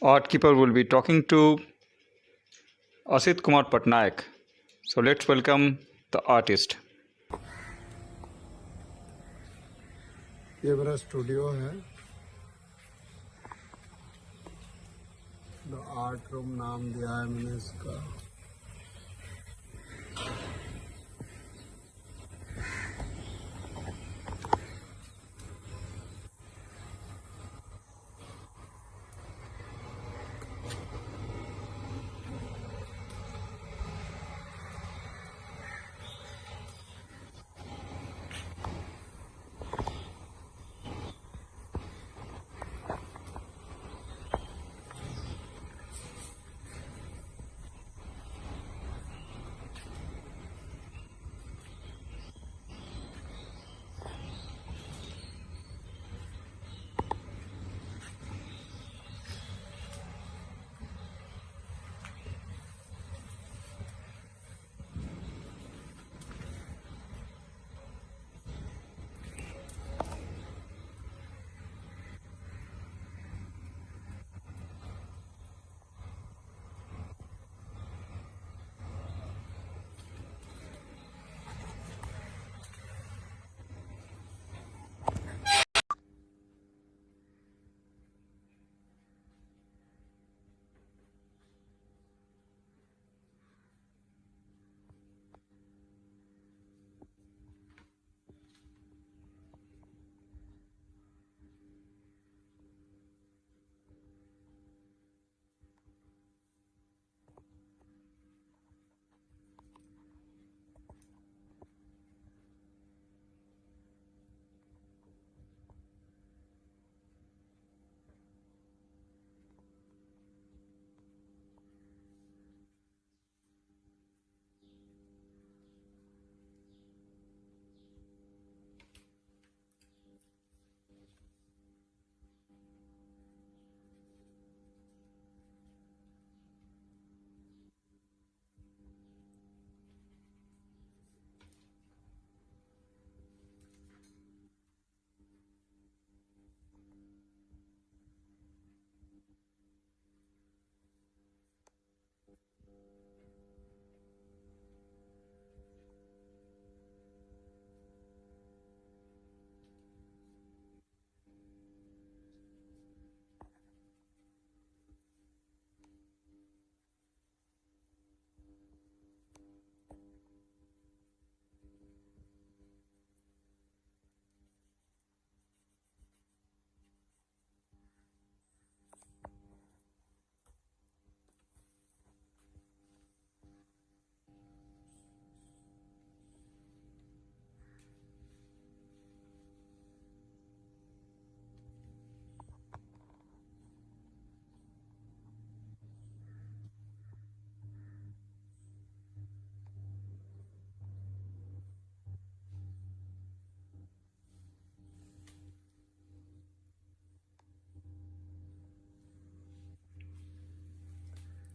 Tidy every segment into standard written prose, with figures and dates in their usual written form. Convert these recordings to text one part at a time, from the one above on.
Art Keeper will be talking to Asit Kumar Patnaik. So let's welcome the artist. ये मेरा studio है। The art room नाम दिया है मैंने इसका।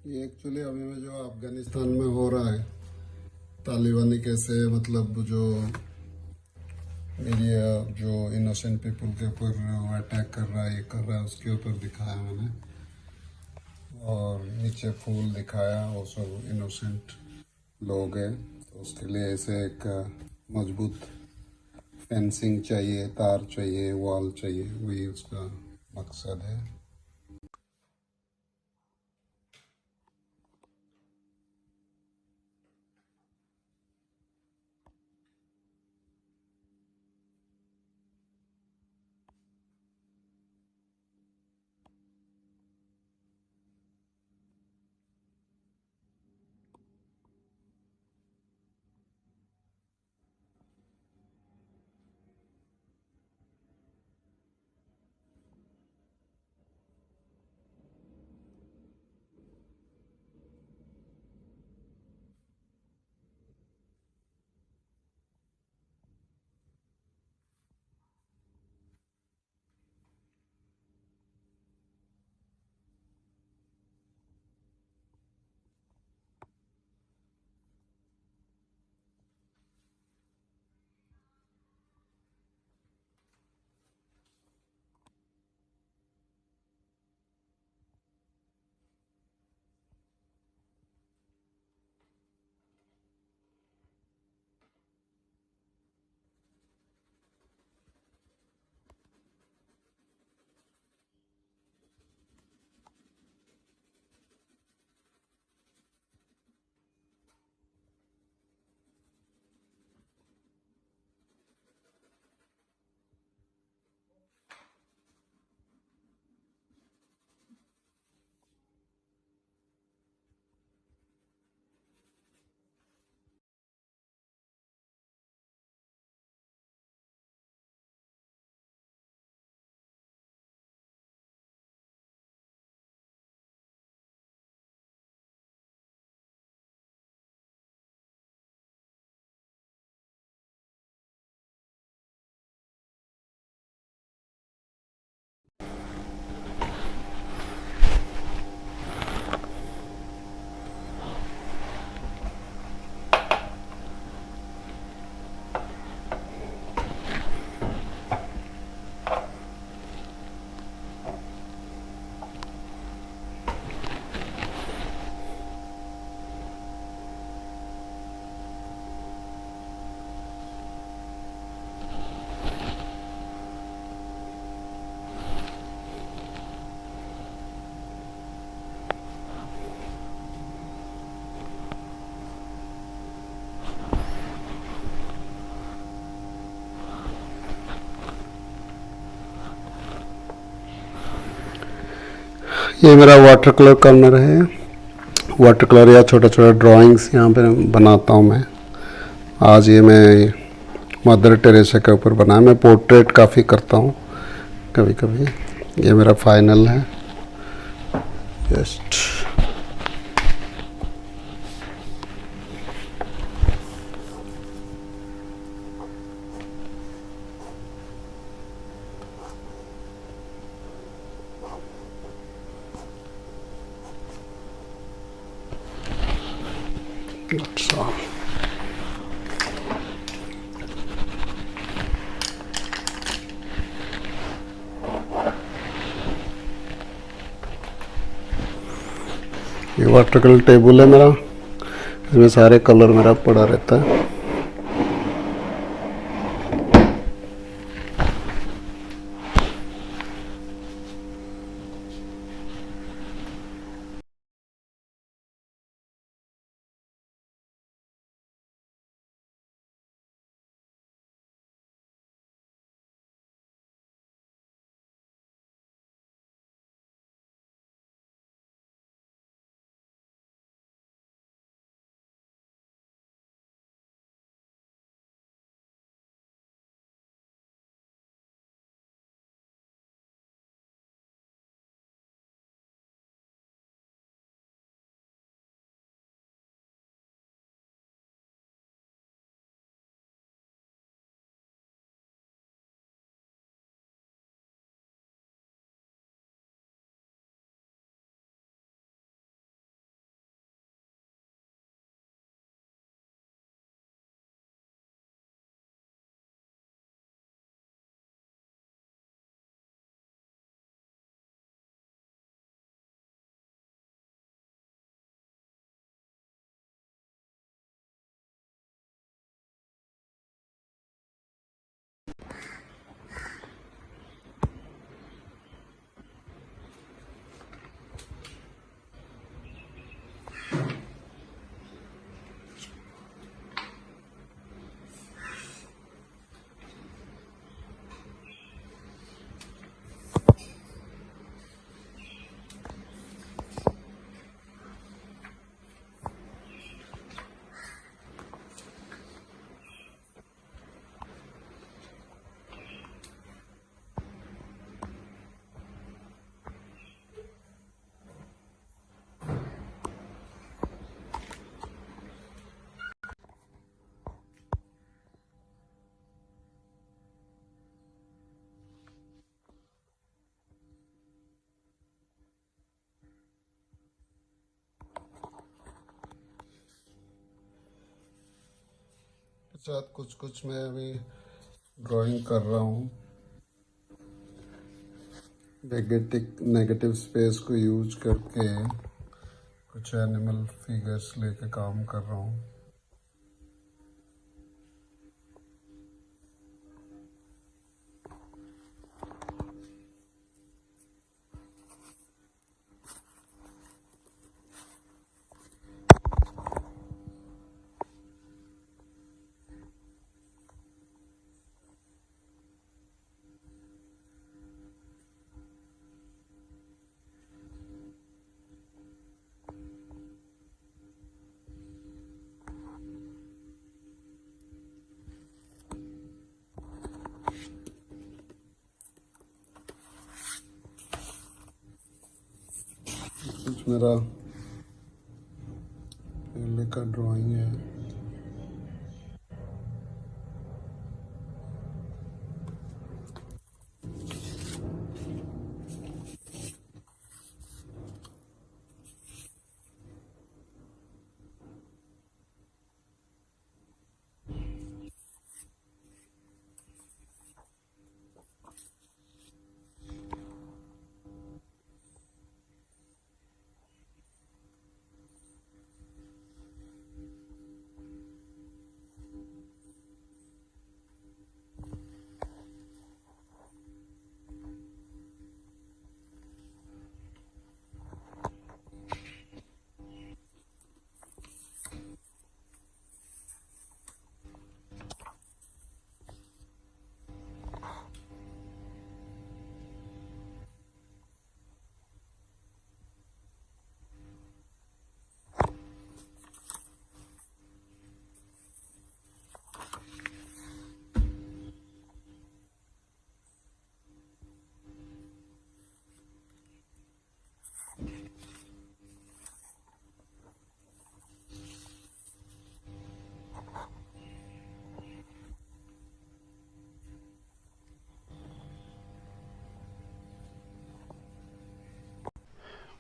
ये एक्चुअली अभी में जो अफगानिस्तान में हो रहा है, तालिबानी कैसे मतलब जो एरिया जो इनोसेंट पीपल के ऊपर अटैक कर रहा है, ये कर रहा है, उसके ऊपर दिखाया मैंने। और नीचे फूल दिखाया, वो सब इनोसेंट लोग हैं, तो उसके लिए ऐसे एक मजबूत फेंसिंग चाहिए, तार चाहिए, वॉल चाहिए, वही उसका मकसद है। ये मेरा वाटर कलर कॉर्नर है। वाटर कलर या छोटा छोटा ड्राइंग्स यहाँ पे बनाता हूँ मैं। आज ये मैं मदर टेरेसा के ऊपर बनाया। मैं पोर्ट्रेट काफ़ी करता हूँ कभी कभी। ये मेरा फाइनल है जस्ट। That's all. ये वाटर कलर टेबल है मेरा, इसमें सारे कलर मेरा पड़ा रहता है। साथ कुछ कुछ मैं अभी ड्राइंग कर रहा हूँ। नेगेटिव स्पेस को यूज करके कुछ एनिमल फिगर्स लेके काम कर रहा हूँ। कुछ मेरा पहले का ड्राइंग है।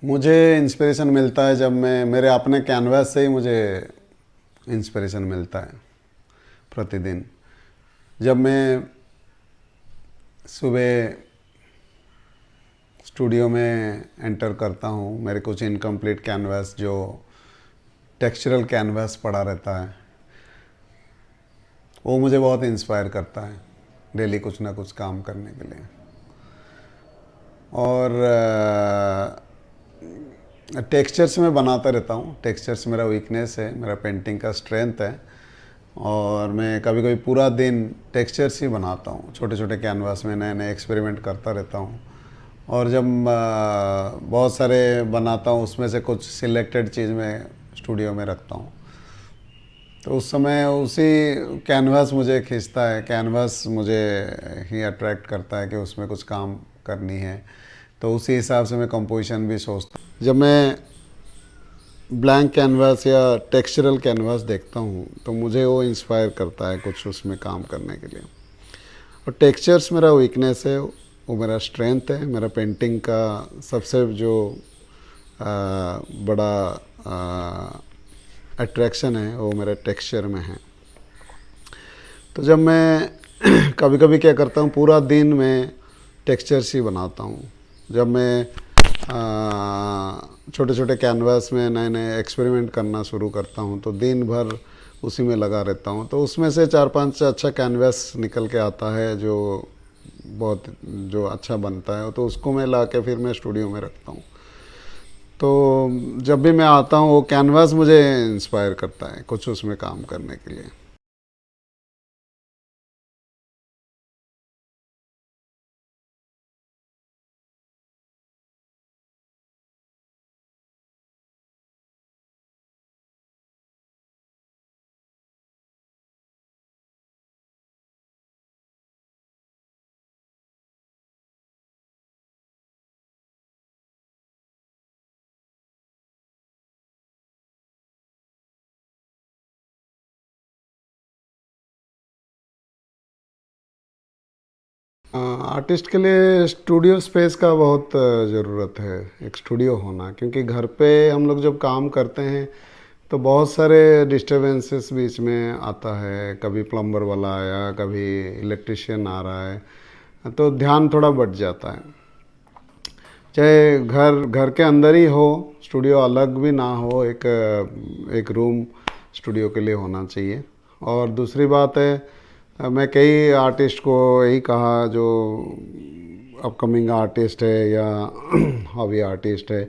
मुझे इंस्पिरेशन मिलता है जब मैं मेरे अपने कैनवास से ही मुझे इंस्पिरेशन मिलता है प्रतिदिन। जब मैं सुबह स्टूडियो में एंटर करता हूँ, मेरे कुछ इनकम्प्लीट कैनवास जो टेक्सचरल कैनवास पड़ा रहता है, वो मुझे बहुत इंस्पायर करता है डेली कुछ ना कुछ काम करने के लिए। और टेक्सचर्स में बनाता रहता हूँ। टेक्सचर्स मेरा वीकनेस है, मेरा पेंटिंग का स्ट्रेंथ है। और मैं कभी कभी पूरा दिन टेक्सचर्स ही बनाता हूँ, छोटे छोटे कैनवास में नए नए एक्सपेरिमेंट करता रहता हूँ। और जब बहुत सारे बनाता हूँ, उसमें से कुछ सिलेक्टेड चीज़ मैं स्टूडियो में रखता हूँ। तो उस समय उसी कैनवास मुझे खींचता है, कैनवास मुझे ही अट्रैक्ट करता है कि उसमें कुछ काम करनी है। तो उसी हिसाब से मैं कंपोजिशन भी सोचता हूँ। जब मैं ब्लैंक कैनवास या टेक्सचरल कैनवास देखता हूँ तो मुझे वो इंस्पायर करता है कुछ उसमें काम करने के लिए। और टेक्सचर्स मेरा वीकनेस है, वो मेरा स्ट्रेंथ है। मेरा पेंटिंग का सबसे जो बड़ा अट्रैक्शन है वो मेरे टेक्सचर में है। तो जब मैं कभी कभी क्या करता हूँ, पूरा दिन मैं टेक्सचर्स ही बनाता हूँ। जब मैं छोटे छोटे कैनवास में नए नए एक्सपेरिमेंट करना शुरू करता हूँ तो दिन भर उसी में लगा रहता हूँ। तो उसमें से 4-5 अच्छा कैनवास निकल के आता है जो बहुत जो अच्छा बनता है, तो उसको मैं ला के फिर मैं स्टूडियो में रखता हूँ। तो जब भी मैं आता हूँ वो कैनवास मुझे इंस्पायर करता है कुछ उसमें काम करने के लिए। आर्टिस्ट के लिए स्टूडियो स्पेस का बहुत ज़रूरत है, एक स्टूडियो होना। क्योंकि घर पे हम लोग जब काम करते हैं तो बहुत सारे डिस्टरबेंसेस बीच में आता है। कभी प्लम्बर वाला आया, कभी इलेक्ट्रिशियन आ रहा है, तो ध्यान थोड़ा बढ़ जाता है। चाहे घर घर के अंदर ही हो, स्टूडियो अलग भी ना हो, एक रूम स्टूडियो के लिए होना चाहिए। और दूसरी बात है, मैं कई आर्टिस्ट को यही कहा जो अपकमिंग आर्टिस्ट है या हॉबी आर्टिस्ट है,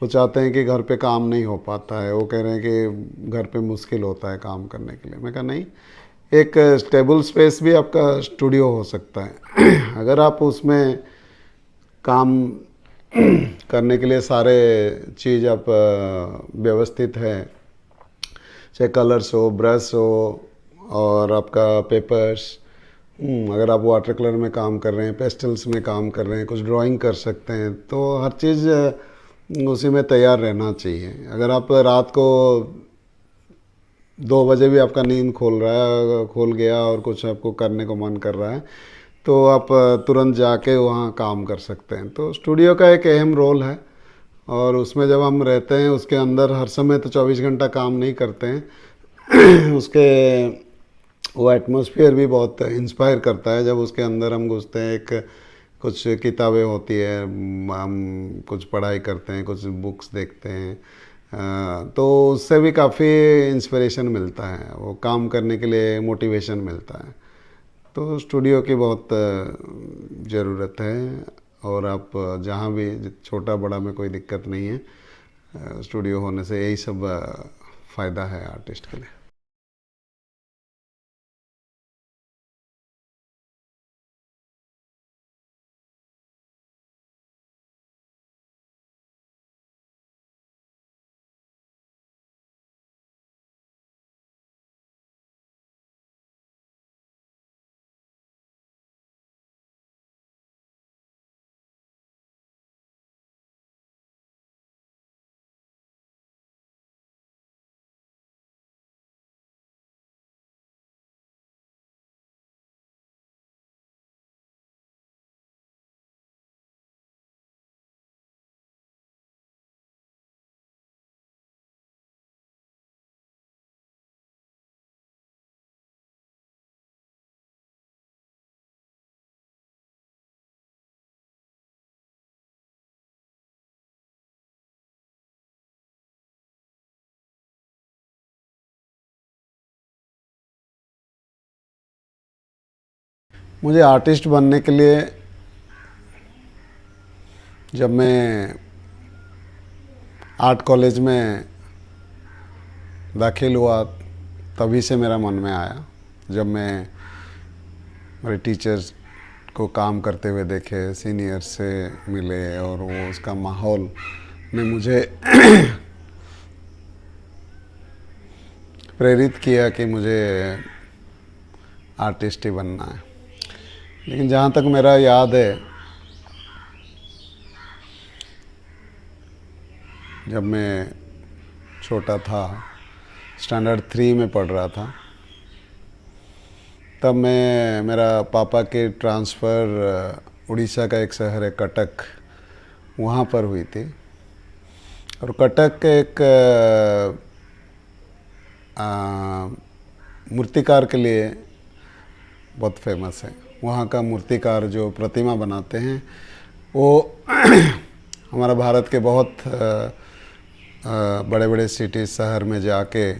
वो चाहते हैं कि घर पे काम नहीं हो पाता है। वो कह रहे हैं कि घर पे मुश्किल होता है काम करने के लिए। मैं कहा नहीं, एक स्टेबल स्पेस भी आपका स्टूडियो हो सकता है। अगर आप उसमें काम करने के लिए सारे चीज़ आप व्यवस्थित है, चाहे कलर्स हो, ब्रश हो और आपका पेपर्स, अगर आप वाटर कलर में काम कर रहे हैं, पेस्टल्स में काम कर रहे हैं, कुछ ड्राइंग कर सकते हैं, तो हर चीज़ उसी में तैयार रहना चाहिए। अगर आप रात को 2 बजे भी आपका नींद खोल गया और कुछ आपको करने को मन कर रहा है, तो आप तुरंत जाके वहाँ काम कर सकते हैं। तो स्टूडियो का एक अहम रोल है। और उसमें जब हम रहते हैं उसके अंदर हर समय तो 24 घंटा काम नहीं करते हैं। उसके वो एटमॉस्फेयर भी बहुत इंस्पायर करता है। जब उसके अंदर हम घुसते हैं, एक कुछ किताबें होती है, हम कुछ पढ़ाई करते हैं, कुछ बुक्स देखते हैं, तो उससे भी काफ़ी इंस्पिरेशन मिलता है, वो काम करने के लिए मोटिवेशन मिलता है। तो स्टूडियो की बहुत ज़रूरत है। और आप जहाँ भी, छोटा बड़ा में कोई दिक्कत नहीं है। स्टूडियो होने से यही सब फ़ायदा है आर्टिस्ट के लिए। मुझे आर्टिस्ट बनने के लिए जब मैं आर्ट कॉलेज में दाखिल हुआ तभी से मेरा मन में आया। जब मैं मेरे टीचर्स को काम करते हुए देखे, सीनियर से मिले और वो उसका माहौल ने मुझे प्रेरित किया कि मुझे आर्टिस्ट ही बनना है। लेकिन जहाँ तक मेरा याद है, जब मैं छोटा था, स्टैंडर्ड 3 में पढ़ रहा था, तब मेरा पापा के ट्रांसफ़र उड़ीसा का एक शहर है कटक, वहाँ पर हुई थी। और कटक एक मूर्तिकार के लिए बहुत फेमस है। वहाँ का मूर्तिकार जो प्रतिमा बनाते हैं वो हमारा भारत के बहुत बड़े बड़े सिटी शहर में जाके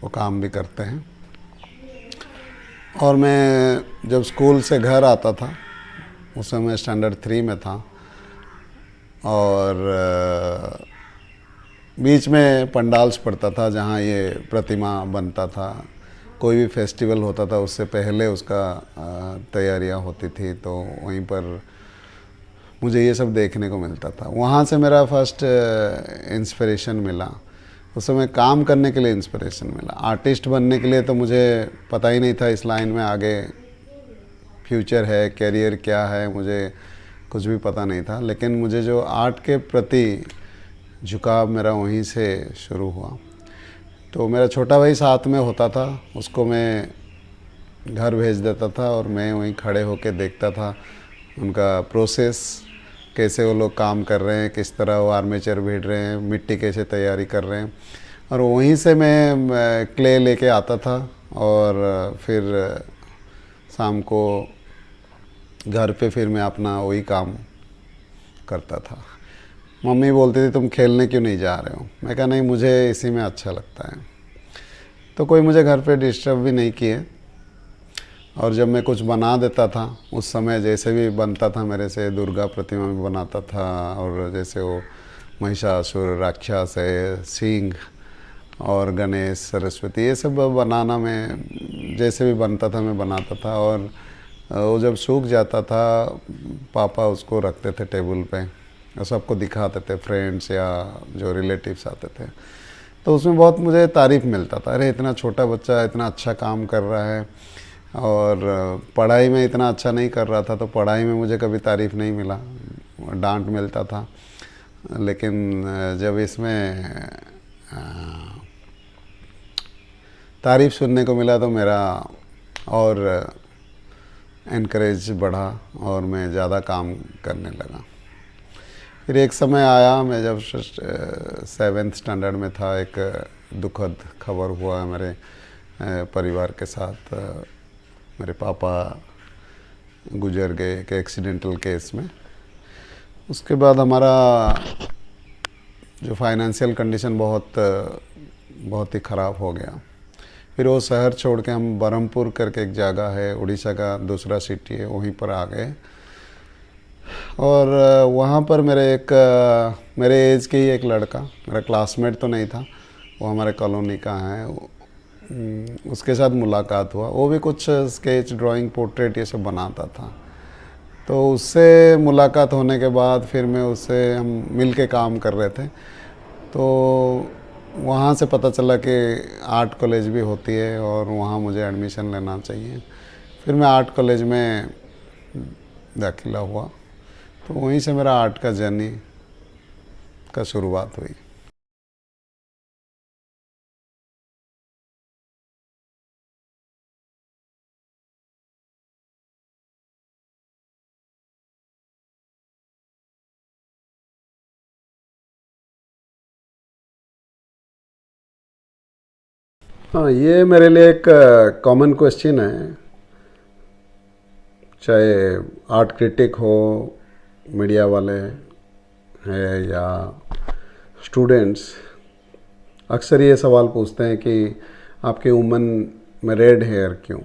वो काम भी करते हैं। और मैं जब स्कूल से घर आता था, उस समय स्टैंडर्ड 3 में था, और बीच में पंडाल्स पड़ता था जहाँ ये प्रतिमा बनता था। कोई भी फेस्टिवल होता था उससे पहले उसका तैयारियाँ होती थी, तो वहीं पर मुझे ये सब देखने को मिलता था। वहाँ से मेरा फर्स्ट इंस्पिरेशन मिला। उस समय काम करने के लिए इंस्पिरेशन मिला। आर्टिस्ट बनने के लिए तो मुझे पता ही नहीं था इस लाइन में आगे फ्यूचर है, कैरियर क्या है, मुझे कुछ भी पता नहीं था। लेकिन मुझे जो आर्ट के प्रति झुकाव मेरा वहीं से शुरू हुआ। तो मेरा छोटा भाई साथ में होता था, उसको मैं घर भेज देता था और मैं वहीं खड़े होकर देखता था उनका प्रोसेस, कैसे वो लोग काम कर रहे हैं, किस तरह वो आर्मेचर भीड़ रहे हैं, मिट्टी कैसे तैयारी कर रहे हैं। और वहीं से मैं क्ले लेके आता था और फिर शाम को घर पे फिर मैं अपना वही काम करता था। मम्मी बोलती थी तुम खेलने क्यों नहीं जा रहे हो? मैं कहा नहीं, मुझे इसी में अच्छा लगता है। तो कोई मुझे घर पे डिस्टर्ब भी नहीं किए। और जब मैं कुछ बना देता था, उस समय जैसे भी बनता था मेरे से, दुर्गा प्रतिमा भी बनाता था, और जैसे वो महिषासुर, राक्षस है, सिंह और गणेश, सरस्वती, ये सब बनाना में जैसे भी बनता था मैं बनाता था। और वो जब सूख जाता था, पापा उसको रखते थे टेबल पे और सबको दिखाते थे, फ्रेंड्स या जो रिलेटिव्स आते थे। तो उसमें बहुत मुझे तारीफ़ मिलता था, अरे इतना छोटा बच्चा इतना अच्छा काम कर रहा है। और पढ़ाई में इतना अच्छा नहीं कर रहा था, तो पढ़ाई में मुझे कभी तारीफ़ नहीं मिला, डांट मिलता था। लेकिन जब इसमें तारीफ़ सुनने को मिला तो मेरा और एनकरेज बढ़ा और मैं ज़्यादा काम करने लगा। फिर एक समय आया, मैं जब 7th स्टैंडर्ड में था, एक दुखद खबर हुआ मेरे परिवार के साथ। मेरे पापा गुजर गए एक एक्सीडेंटल केस में। उसके बाद हमारा जो फाइनेंशियल कंडीशन बहुत ही ख़राब हो गया। फिर वो शहर छोड़ के हम बरहमपुर करके एक जगह है, उड़ीसा का दूसरा सिटी है, वहीं पर आ गए। और वहाँ पर मेरे एज के ही एक लड़का, मेरा क्लासमेट तो नहीं था, वो हमारे कॉलोनी का है, उसके साथ मुलाकात हुआ। वो भी कुछ स्केच, ड्राइंग, पोर्ट्रेट ये सब बनाता था। तो उससे मुलाकात होने के बाद फिर हम मिल के काम कर रहे थे। तो वहाँ से पता चला कि आर्ट कॉलेज भी होती है और वहाँ मुझे एडमिशन लेना चाहिए। फिर मैं आर्ट कॉलेज में दाखिला हुआ। तो वहीं से मेरा आर्ट का जर्नी का शुरुआत हुई। हाँ, ये मेरे लिए एक कॉमन क्वेश्चन है। चाहे आर्ट क्रिटिक हो, मीडिया वाले हैं या स्टूडेंट्स, अक्सर ये सवाल पूछते हैं कि आपके वुमन में रेड हेयर क्यों?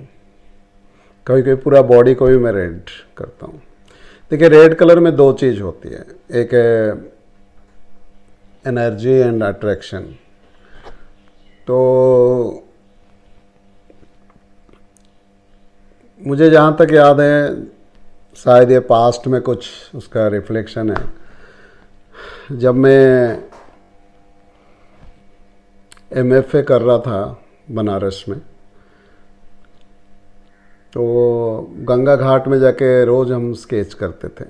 कभी कभी पूरा बॉडी को भी मैं रेड करता हूँ। देखिए रेड कलर में दो चीज़ होती है, एक है एनर्जी एंड अट्रैक्शन। तो मुझे जहाँ तक याद है, शायद ये पास्ट में कुछ उसका रिफ्लेक्शन है। जब मैं MFA कर रहा था बनारस में, तो गंगा घाट में जाके रोज़ हम स्केच करते थे।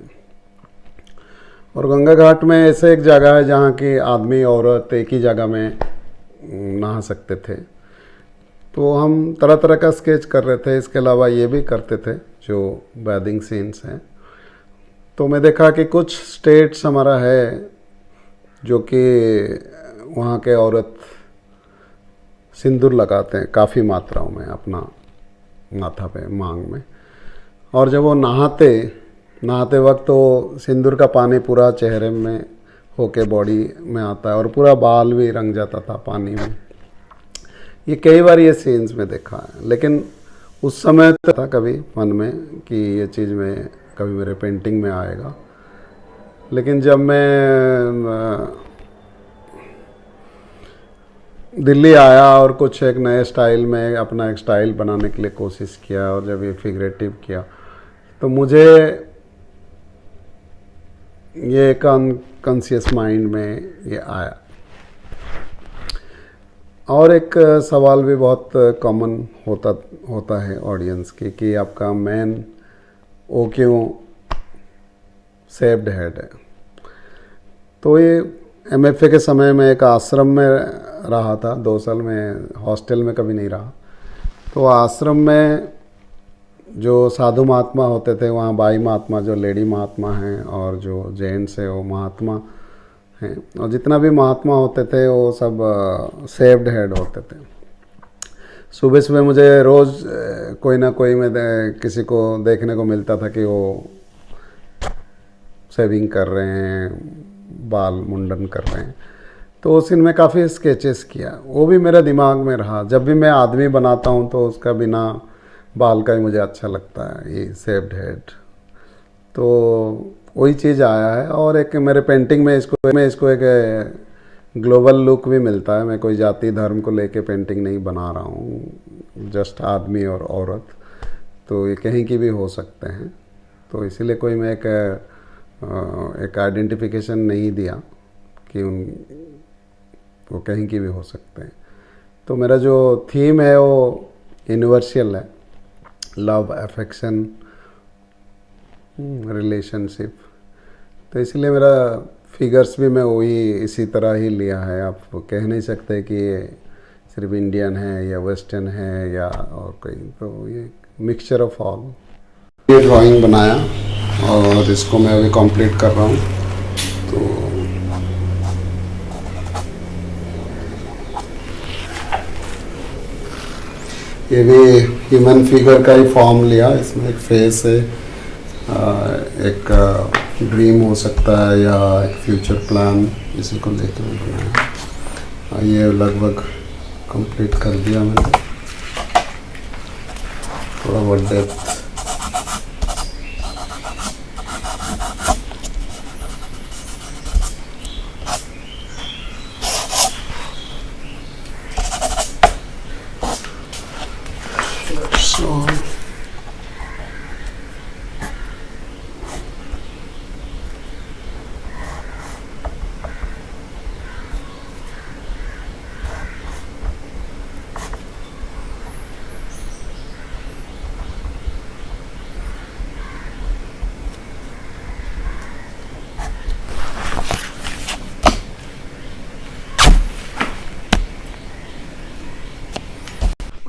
और गंगा घाट में ऐसे एक जगह है जहाँ की आदमी औरत एक ही जगह में नहा सकते थे। तो हम तरह तरह का स्केच कर रहे थे, इसके अलावा ये भी करते थे जो बैदिंग सीन्स हैं। तो मैं देखा कि कुछ स्टेट्स हमारा है जो कि वहाँ के औरत सिंदूर लगाते हैं काफ़ी मात्राओं में अपना माथा पे, मांग में। और जब वो नहाते वक्त तो सिंदूर का पानी पूरा चेहरे में होके बॉडी में आता है और पूरा बाल भी रंग जाता था पानी में। ये कई बार ये सीन्स में देखा है, लेकिन उस समय तो था कभी मन में कि ये चीज़ में कभी मेरे पेंटिंग में आएगा। लेकिन जब मैं दिल्ली आया और कुछ एक नए स्टाइल में अपना एक स्टाइल बनाने के लिए कोशिश किया, और जब ये फिगरेटिव किया तो मुझे ये एक अनकॉन्शियस माइंड में ये आया। और एक सवाल भी बहुत कॉमन होता है ऑडियंस की कि आपका मेन वो क्यों शेव्ड हेड है। तो ये MFA के समय में एक आश्रम में रहा था 2 साल में, हॉस्टल में कभी नहीं रहा। तो आश्रम में जो साधु महात्मा होते थे, वहाँ बाई महात्मा जो लेडी महात्मा हैं और जो जेंट्स है वो महात्मा हैं, और जितना भी महात्मा होते थे वो सब शेव्ड हेड होते थे। सुबह सुबह मुझे रोज़ कोई ना कोई में किसी को देखने को मिलता था कि वो शेविंग कर रहे हैं, बाल मुंडन कर रहे हैं। तो उस दिन में काफ़ी स्केचेस किया, वो भी मेरे दिमाग में रहा। जब भी मैं आदमी बनाता हूँ तो उसका बिना बाल का ही मुझे अच्छा लगता है, ये शेव्ड हेड। तो वही चीज़ आया है। और एक मेरे पेंटिंग में इसको एक ग्लोबल लुक भी मिलता है। मैं कोई जाति धर्म को लेके पेंटिंग नहीं बना रहा हूँ, जस्ट आदमी और औरत, तो ये कहीं की भी हो सकते हैं। तो इसीलिए कोई मैं एक आइडेंटिफिकेशन नहीं दिया कि वो कहीं की भी हो सकते हैं। तो मेरा जो थीम है वो यूनिवर्सल है, लव, अफेक्शन, रिलेशनशिप। तो इसलिए मेरा फिगर्स भी मैं वही इसी तरह ही लिया है। आप कह नहीं सकते कि ये सिर्फ इंडियन है या वेस्टर्न है या और कोई, तो ये मिक्सचर ऑफ ऑल। ये ड्राइंग बनाया और इसको मैं अभी कंप्लीट कर रहा हूँ। तो ये भी ह्यूमन फिगर का ही फॉर्म लिया। इसमें एक फेस है, एक ड्रीम हो सकता है या एक फ्यूचर प्लान, इसी को लेकर मैं बनाया। ये लगभग कंप्लीट कर दिया मैंने, थोड़ा बहुत डेप्थ।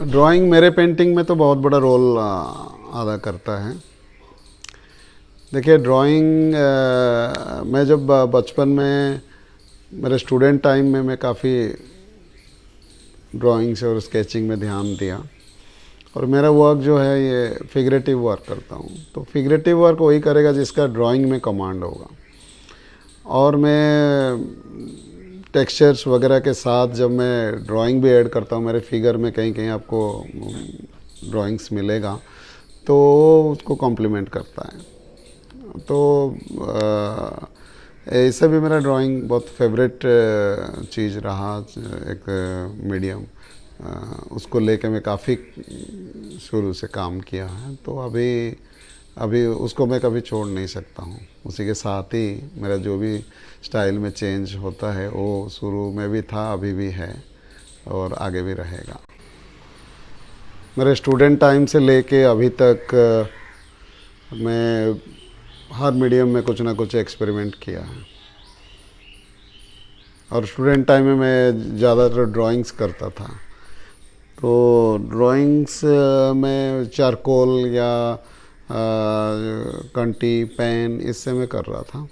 ड्राइंग मेरे पेंटिंग में तो बहुत बड़ा रोल अदा करता है। देखिए ड्राइंग मैं जब बचपन में मेरे स्टूडेंट टाइम में मैं काफ़ी ड्राइंग्स और स्केचिंग में ध्यान दिया, और मेरा वर्क जो है ये फिगरेटिव वर्क करता हूँ। तो फिगरेटिव वर्क वही करेगा जिसका ड्राइंग में कमांड होगा। और मैं टेक्सचर्स वगैरह के साथ जब मैं ड्राइंग भी ऐड करता हूँ, मेरे फिगर में कहीं कहीं आपको ड्राइंग्स मिलेगा, तो उसको कॉम्प्लीमेंट करता है। तो ऐसे भी मेरा ड्राइंग बहुत फेवरेट चीज़ रहा, एक मीडियम। उसको लेके मैं काफ़ी शुरू से काम किया है, तो अभी अभी उसको मैं कभी छोड़ नहीं सकता हूँ। उसी के साथ ही मेरा जो भी स्टाइल में चेंज होता है वो शुरू में भी था, अभी भी है और आगे भी रहेगा। मेरे स्टूडेंट टाइम से लेके अभी तक मैं हर मीडियम में कुछ ना कुछ एक्सपेरिमेंट किया है। और स्टूडेंट टाइम में मैं ज़्यादातर ड्राइंग्स करता था। तो ड्राइंग्स में चारकोल या कंटी पेन इससे मैं कर रहा था।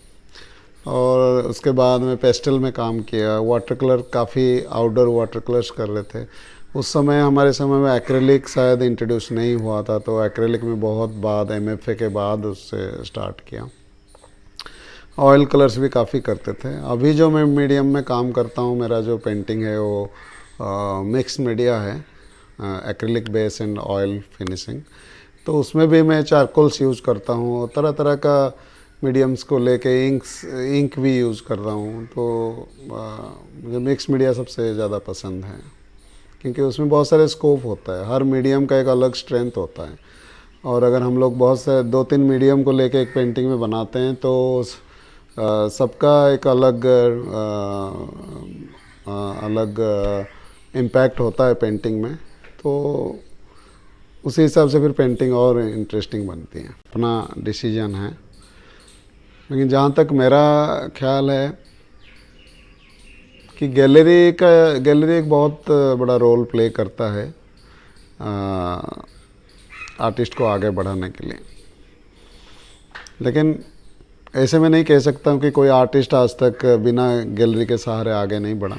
और उसके बाद मैं पेस्टल में काम किया। वाटर कलर, काफ़ी आउटडोर वाटर कलर्स कर रहे थे उस समय। हमारे समय में एक्रेलिक शायद इंट्रोड्यूस नहीं हुआ था, तो एक्रेलिक में बहुत बाद MFA के बाद उससे स्टार्ट किया। ऑयल कलर्स भी काफ़ी करते थे। अभी जो मैं मीडियम में काम करता हूँ, मेरा जो पेंटिंग है वो मिक्स मीडिया है, acrylic base and oil finishing. तो उसमें भी मैं चारकोल्स यूज़ करता हूँ, तरह तरह का मीडियम्स को लेके इंक भी यूज़ कर रहा हूँ। तो मुझे मिक्स मीडिया सबसे ज़्यादा पसंद है, क्योंकि उसमें बहुत सारे स्कोप होता है। हर मीडियम का एक अलग स्ट्रेंथ होता है, और अगर हम लोग बहुत से 2-3 मीडियम को लेके एक पेंटिंग में बनाते हैं तो सबका एक अलग इम्पैक्ट होता है पेंटिंग में। तो उसी हिसाब से फिर पेंटिंग और इंटरेस्टिंग बनती है। अपना डिसीजन है, लेकिन जहाँ तक मेरा ख्याल है कि गैलरी एक बहुत बड़ा रोल प्ले करता है आर्टिस्ट को आगे बढ़ाने के लिए। लेकिन ऐसे में नहीं कह सकता हूँ कि कोई आर्टिस्ट आज तक बिना गैलरी के सहारे आगे नहीं बढ़ा।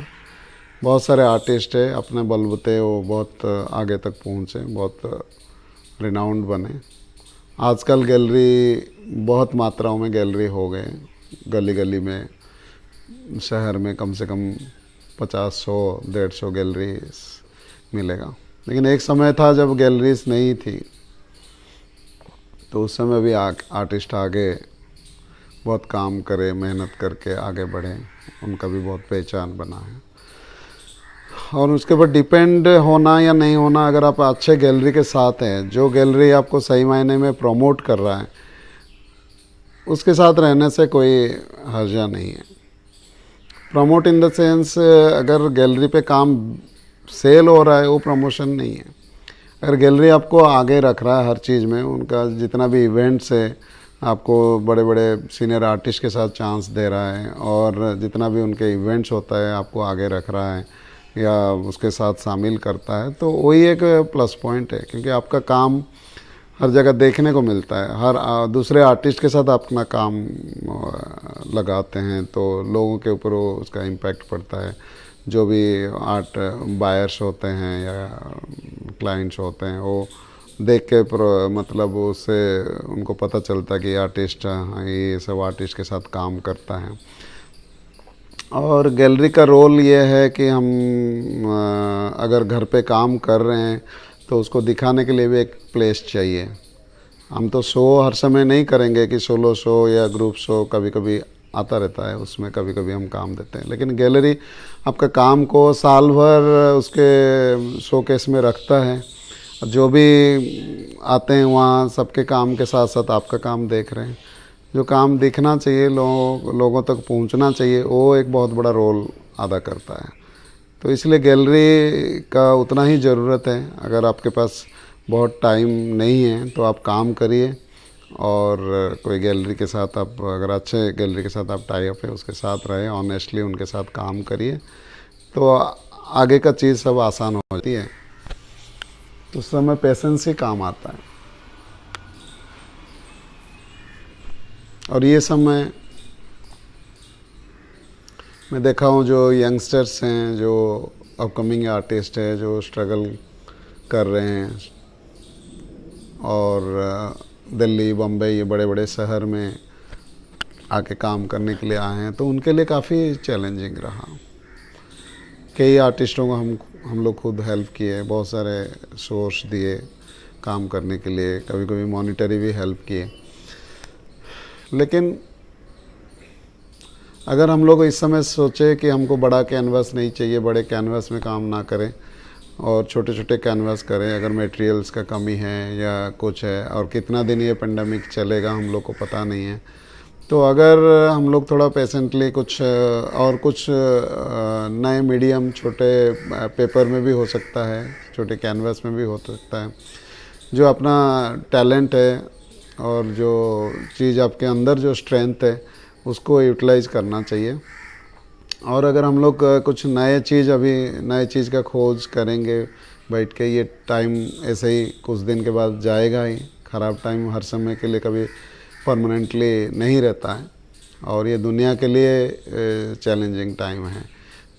बहुत सारे आर्टिस्ट है, अपने बलबूते वो बहुत आगे तक पहुँचे, बहुत रिनाउंड बने। आजकल गैलरी बहुत मात्राओं में गैलरी हो गए, गली गली में, शहर में कम से कम 50-100-150 गैलरीज मिलेगा। लेकिन एक समय था जब गैलरीज नहीं थी, तो उस समय भी आर्टिस्ट आगे बहुत काम करे, मेहनत करके आगे बढ़े, उनका भी बहुत पहचान बना है। और उसके ऊपर डिपेंड होना या नहीं होना, अगर आप अच्छे गैलरी के साथ हैं, जो गैलरी आपको सही मायने में प्रमोट कर रहा है, उसके साथ रहने से कोई हर्जा नहीं है। प्रमोट इन द सेंस, अगर गैलरी पे काम सेल हो रहा है वो प्रमोशन नहीं है। अगर गैलरी आपको आगे रख रहा है हर चीज़ में, उनका जितना भी इवेंट्स है, आपको बड़े बड़े सीनियर आर्टिस्ट के साथ चांस दे रहा है, और जितना भी उनके इवेंट्स होता है आपको आगे रख रहा है या उसके साथ शामिल करता है, तो वही एक प्लस पॉइंट है। क्योंकि आपका काम हर जगह देखने को मिलता है, हर दूसरे आर्टिस्ट के साथ अपना काम लगाते हैं, तो लोगों के ऊपर वो उसका इम्पैक्ट पड़ता है। जो भी आर्ट बायर्स होते हैं या क्लाइंट्स होते हैं, वो देख के मतलब उससे उनको पता चलता है कि आर्टिस्ट, ये सब आर्टिस्ट के साथ काम करता है। और गैलरी का रोल ये है कि हम अगर घर पे काम कर रहे हैं तो उसको दिखाने के लिए भी एक प्लेस चाहिए। हम तो शो हर समय नहीं करेंगे कि सोलो शो या ग्रुप शो कभी कभी आता रहता है, उसमें कभी कभी हम काम देते हैं। लेकिन गैलरी आपका काम को साल भर उसके शोकेस में रखता है। जो भी आते हैं वहाँ सबके काम के साथ साथ आपका काम देख रहे हैं। जो काम दिखना चाहिए, लोगों तक पहुँचना चाहिए, वो एक बहुत बड़ा रोल अदा करता है। तो इसलिए गैलरी का उतना ही ज़रूरत है। अगर आपके पास बहुत टाइम नहीं है तो आप काम करिए, और कोई गैलरी के साथ आप, अगर अच्छे गैलरी के साथ आप टाई अप है, उसके साथ रहे, ऑनेस्टली उनके साथ काम करिए, तो आगे का चीज़ सब आसान हो जाती है। तो उस समय पेशेंस ही काम आता है। और ये समय मैं देखा हूँ, जो यंगस्टर्स हैं, जो अपकमिंग आर्टिस्ट हैं, जो स्ट्रगल कर रहे हैं और दिल्ली, बम्बई, ये बड़े बड़े शहर में आके काम करने के लिए आए हैं, तो उनके लिए काफ़ी चैलेंजिंग रहा। कई आर्टिस्टों को हम लोग खुद हेल्प किए, बहुत सारे सोर्स दिए, काम करने के लिए, कभी कभी मॉनिटरी भी हेल्प किए। लेकिन अगर हम लोग इस समय सोचे कि हमको बड़ा कैनवास नहीं चाहिए, बड़े कैनवास में काम ना करें और छोटे छोटे कैनवास करें, अगर मटेरियल्स का कमी है या कुछ है, और कितना दिन ये पेंडेमिक चलेगा हम लोग को पता नहीं है, तो अगर हम लोग थोड़ा पेशेंटली कुछ और कुछ नए मीडियम, छोटे पेपर में भी हो सकता है, छोटे कैनवास में भी हो सकता है, जो अपना टैलेंट है और जो चीज़ आपके अंदर जो स्ट्रेंथ है उसको यूटिलाइज करना चाहिए। और अगर हम लोग कुछ नए चीज़ का खोज करेंगे बैठ के, ये टाइम ऐसे ही कुछ दिन के बाद जाएगा ही। ख़राब टाइम हर समय के लिए कभी परमानेंटली नहीं रहता है, और ये दुनिया के लिए चैलेंजिंग टाइम है।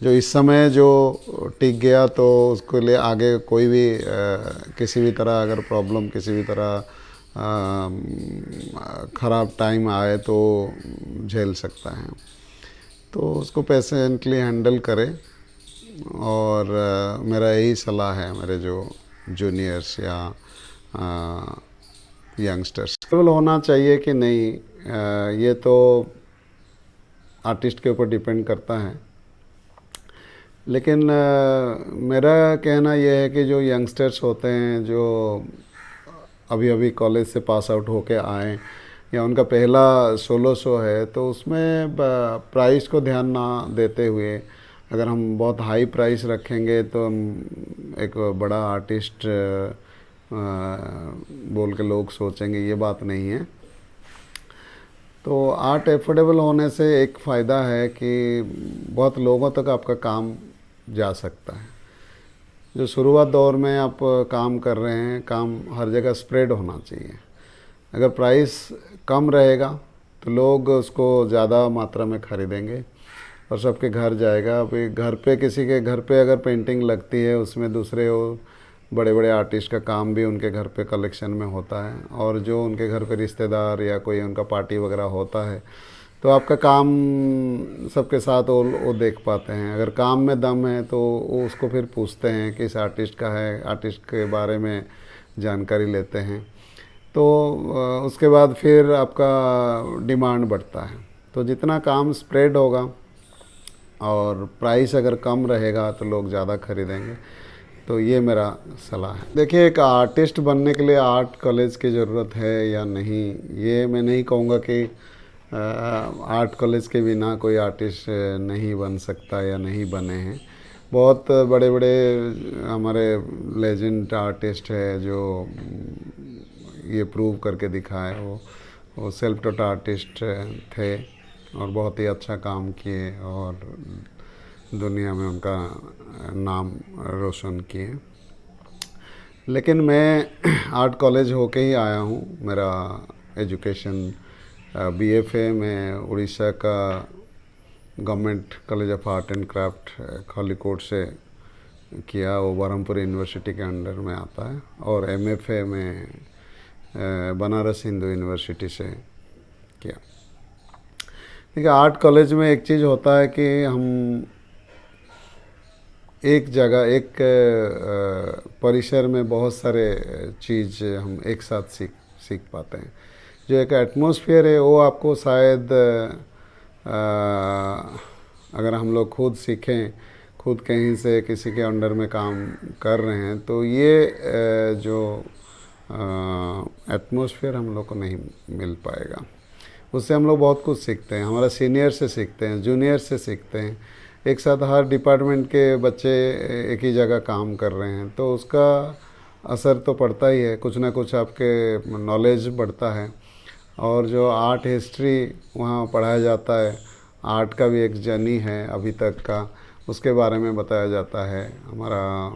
जो इस समय जो टिक गया तो उसके लिए आगे कोई भी किसी भी तरह अगर प्रॉब्लम, किसी भी तरह ख़राब टाइम आए तो झेल सकता है। तो उसको पेशेंटली हैंडल करें। और मेरा यही सलाह है मेरे जो जूनियर्स या यंगस्टर्स। केवल होना चाहिए कि नहीं, ये तो आर्टिस्ट के ऊपर डिपेंड करता है। लेकिन मेरा कहना यह है कि जो यंगस्टर्स होते हैं, जो अभी अभी कॉलेज से पास आउट होके आए या उनका पहला सोलो शो है, तो उसमें प्राइस को ध्यान ना देते हुए, अगर हम बहुत हाई प्राइस रखेंगे तो हम एक बड़ा आर्टिस्ट बोल के लोग सोचेंगे, ये बात नहीं है। तो आर्ट एफोर्डेबल होने से एक फ़ायदा है कि बहुत लोगों तक आपका काम जा सकता है। जो शुरुआत दौर में आप काम कर रहे हैं, काम हर जगह स्प्रेड होना चाहिए। अगर प्राइस कम रहेगा तो लोग उसको ज़्यादा मात्रा में ख़रीदेंगे और सबके घर जाएगा। अभी घर पे, किसी के घर पे अगर पेंटिंग लगती है, उसमें दूसरे वो बड़े बड़े आर्टिस्ट का काम भी उनके घर पे कलेक्शन में होता है, और जो उनके घर पे रिश्तेदार या कोई उनका पार्टी वगैरह होता है तो आपका काम सबके साथ वो देख पाते हैं। अगर काम में दम है तो वो उसको फिर पूछते हैं कि इस आर्टिस्ट का है, आर्टिस्ट के बारे में जानकारी लेते हैं। तो उसके बाद फिर आपका डिमांड बढ़ता है। तो जितना काम स्प्रेड होगा और प्राइस अगर कम रहेगा तो लोग ज़्यादा खरीदेंगे। तो ये मेरा सलाह है। देखिए, एक आर्टिस्ट बनने के लिए आर्ट कॉलेज की ज़रूरत है या नहीं, ये मैं नहीं कहूँगा कि आर्ट कॉलेज के बिना कोई आर्टिस्ट नहीं बन सकता या नहीं बने हैं। बहुत बड़े बड़े हमारे लेजेंड आर्टिस्ट है जो ये प्रूव करके दिखाए। वो सेल्फ टॉट आर्टिस्ट थे और बहुत ही अच्छा काम किए और दुनिया में उनका नाम रोशन किए। लेकिन मैं आर्ट कॉलेज होके ही आया हूँ। मेरा एजुकेशन BFA में उड़ीसा का government college of art and craft Khallikote से किया, वो बरहमपुर यूनिवर्सिटी के अंडर में आता है। और MFA में बनारस हिंदू यूनिवर्सिटी से किया। देखिए, आर्ट कॉलेज में एक चीज़ होता है कि हम एक जगह, एक परिसर में बहुत सारे चीज़ हम एक साथ सीख पाते हैं। जो एक एटमॉस्फेयर है वो आपको शायद अगर हम लोग खुद सीखें, खुद कहीं से किसी के अंडर में काम कर रहे हैं, तो ये जो एटमॉस्फेयर हम लोग को नहीं मिल पाएगा। उससे हम लोग बहुत कुछ सीखते हैं, हमारा सीनियर से सीखते हैं, जूनियर से सीखते हैं। एक साथ हर डिपार्टमेंट के बच्चे एक ही जगह काम कर रहे हैं, तो उसका असर तो पड़ता ही है, कुछ ना कुछ आपके नॉलेज बढ़ता है। और जो आर्ट हिस्ट्री वहाँ पढ़ाया जाता है, आर्ट का भी एक जर्नी है अभी तक का, उसके बारे में बताया जाता है। हमारा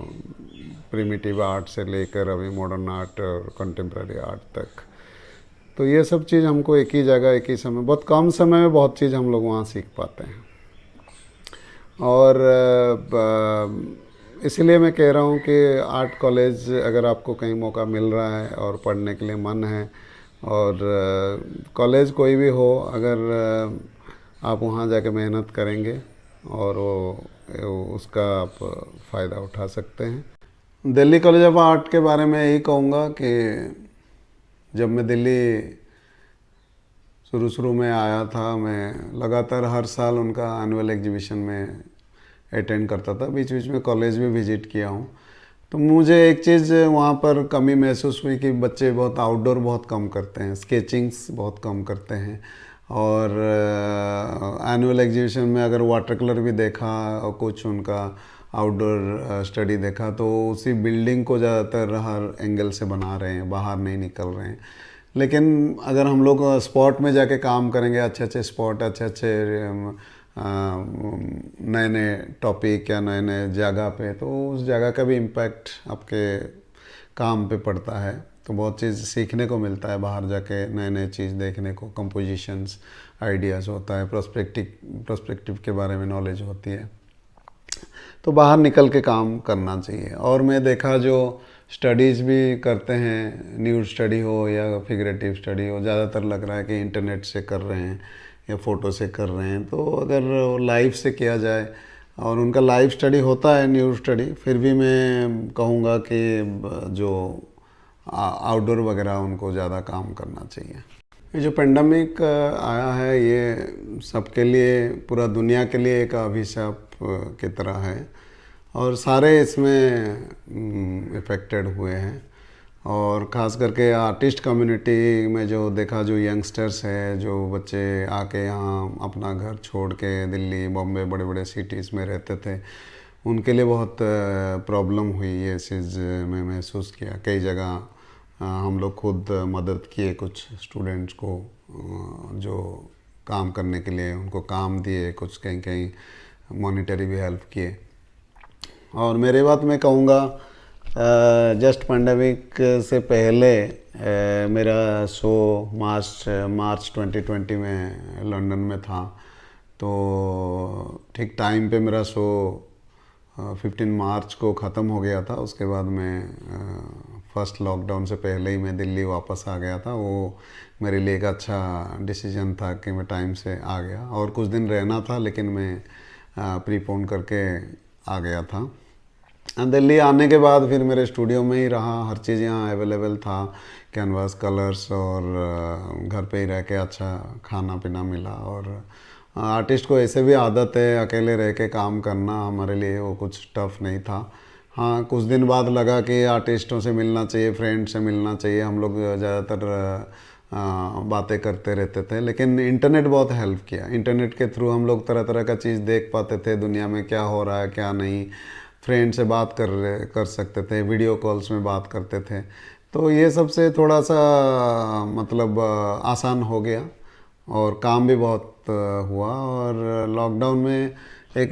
प्रिमिटिव आर्ट से लेकर अभी मॉडर्न आर्ट और कंटेम्प्रेरी आर्ट तक। तो ये सब चीज़ हमको एक ही जगह, एक ही समय, बहुत कम समय में बहुत चीज़ हम लोग वहाँ सीख पाते हैं। और इसलिए मैं कह रहा हूँ कि आर्ट कॉलेज अगर आपको कहीं मौका मिल रहा है और पढ़ने के लिए मन है, और कॉलेज कोई भी हो, अगर आप वहाँ जाके मेहनत करेंगे और वो उसका आप फ़ायदा उठा सकते हैं। दिल्ली कॉलेज ऑफ आर्ट के बारे में यही कहूँगा कि जब मैं दिल्ली शुरू में आया था, मैं लगातार हर साल उनका एनुअल एग्जीबिशन में अटेंड करता था। बीच बीच में कॉलेज भी विजिट किया हूँ। तो मुझे एक चीज़ वहाँ पर कमी महसूस हुई कि बच्चे बहुत आउटडोर बहुत कम करते हैं, स्केचिंग्स बहुत कम करते हैं। और एनुअल एग्जीबिशन में अगर वाटर कलर भी देखा और कुछ उनका आउटडोर स्टडी देखा, तो उसी बिल्डिंग को ज़्यादातर हर एंगल से बना रहे हैं, बाहर नहीं निकल रहे हैं। लेकिन अगर हम लोग स्पॉट में जाके काम करेंगे, अच्छे अच्छे स्पॉट, अच्छे अच्छे नए नए टॉपिक या नए नए जगह पे, तो उस जगह का भी इम्पैक्ट आपके काम पे पड़ता है। तो बहुत चीज़ सीखने को मिलता है बाहर जाके, नए नए चीज़ देखने को, कंपोजिशंस, आइडियाज़ होता है, प्रोस्पेक्टिव के बारे में नॉलेज होती है। तो बाहर निकल के काम करना चाहिए। और मैं देखा जो स्टडीज़ भी करते हैं, न्यूड स्टडी हो या फिगरेटिव स्टडी हो, ज़्यादातर लग रहा है कि इंटरनेट से कर रहे हैं या फ़ोटो से कर रहे हैं। तो अगर लाइव से किया जाए, और उनका लाइव स्टडी होता है न्यूड स्टडी, फिर भी मैं कहूँगा कि जो आउटडोर वगैरह उनको ज़्यादा काम करना चाहिए। ये जो पेंडेमिक आया है, ये सबके लिए, पूरा दुनिया के लिए एक अभिशाप की तरह है, और सारे इसमें इफ़ेक्टेड हुए हैं। और ख़ास करके आर्टिस्ट कम्युनिटी में जो देखा, जो यंगस्टर्स है, जो बच्चे आके यहाँ अपना घर छोड़ के दिल्ली, बॉम्बे, बड़े बड़े सिटीज़ में रहते थे, उनके लिए बहुत प्रॉब्लम हुई ये चीज़ में महसूस किया। कई जगह हम लोग खुद मदद किए कुछ स्टूडेंट्स को, जो काम करने के लिए उनको काम दिए, कुछ कहीं कहीं मॉनिटरी भी हेल्प किए। और मेरे बात मैं कहूँगा, जस्ट पैंडेमिक से पहले मेरा शो मार्च 2020 में लंदन में था। तो ठीक टाइम पे मेरा शो 15 मार्च को ख़त्म हो गया था। उसके बाद मैं फर्स्ट लॉकडाउन से पहले ही मैं दिल्ली वापस आ गया था। वो मेरे लिए एक अच्छा डिसीजन था कि मैं टाइम से आ गया, और कुछ दिन रहना था लेकिन मैं प्रीपोन करके आ गया था। दिल्ली आने के बाद फिर मेरे स्टूडियो में ही रहा, हर चीज़ यहाँ अवेलेबल था, कैनवास, कलर्स, और घर पे ही रह के अच्छा खाना पीना मिला। और आर्टिस्ट को ऐसे भी आदत है अकेले रह के काम करना, हमारे लिए वो कुछ टफ नहीं था। हाँ, कुछ दिन बाद लगा कि आर्टिस्टों से मिलना चाहिए, फ्रेंड से मिलना चाहिए। हम लोग ज़्यादातर बातें करते रहते थे, लेकिन इंटरनेट बहुत हेल्प किया। इंटरनेट के थ्रू हम लोग तरह तरह का चीज़ देख पाते थे, दुनिया में क्या हो रहा है क्या नहीं। फ्रेंड से बात कर सकते थे, वीडियो कॉल्स में बात करते थे। तो ये सबसे थोड़ा सा मतलब आसान हो गया, और काम भी बहुत हुआ। और लॉकडाउन में एक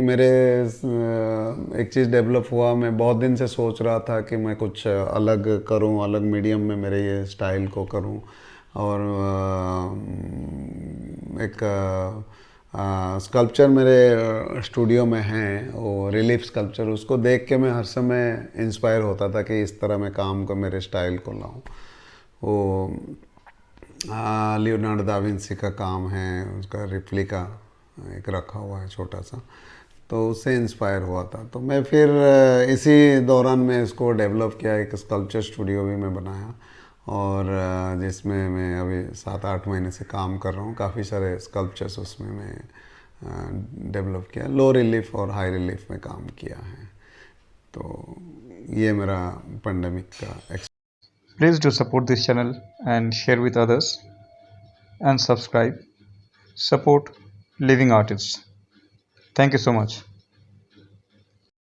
चीज़ डेवलप हुआ। मैं बहुत दिन से सोच रहा था कि मैं कुछ अलग करूं, अलग मीडियम में मेरे ये स्टाइल को करूं। और एक स्कल्पचर मेरे स्टूडियो में है, वो रिलीफ स्कल्पचर, उसको देख के मैं हर समय इंस्पायर होता था कि इस तरह मैं काम को, मेरे स्टाइल को लाऊं। वो लियोनार्डो दा विंसी का काम है, उसका रिप्लिका एक रखा हुआ है छोटा सा, तो उससे इंस्पायर हुआ था। तो मैं फिर इसी दौरान मैं इसको डेवलप किया, एक स्कल्पचर स्टूडियो भी मैं बनाया, और जिसमें मैं अभी 7-8 महीने से काम कर रहा हूँ। काफ़ी सारे स्कल्पचर्स उसमें मैं डेवलप किया, लो रिलीफ और हाई रिलीफ में काम किया है। तो ये मेरा पेंडेमिक का Please do support this channel and share with others, and subscribe. Support living artists. Thank you so much.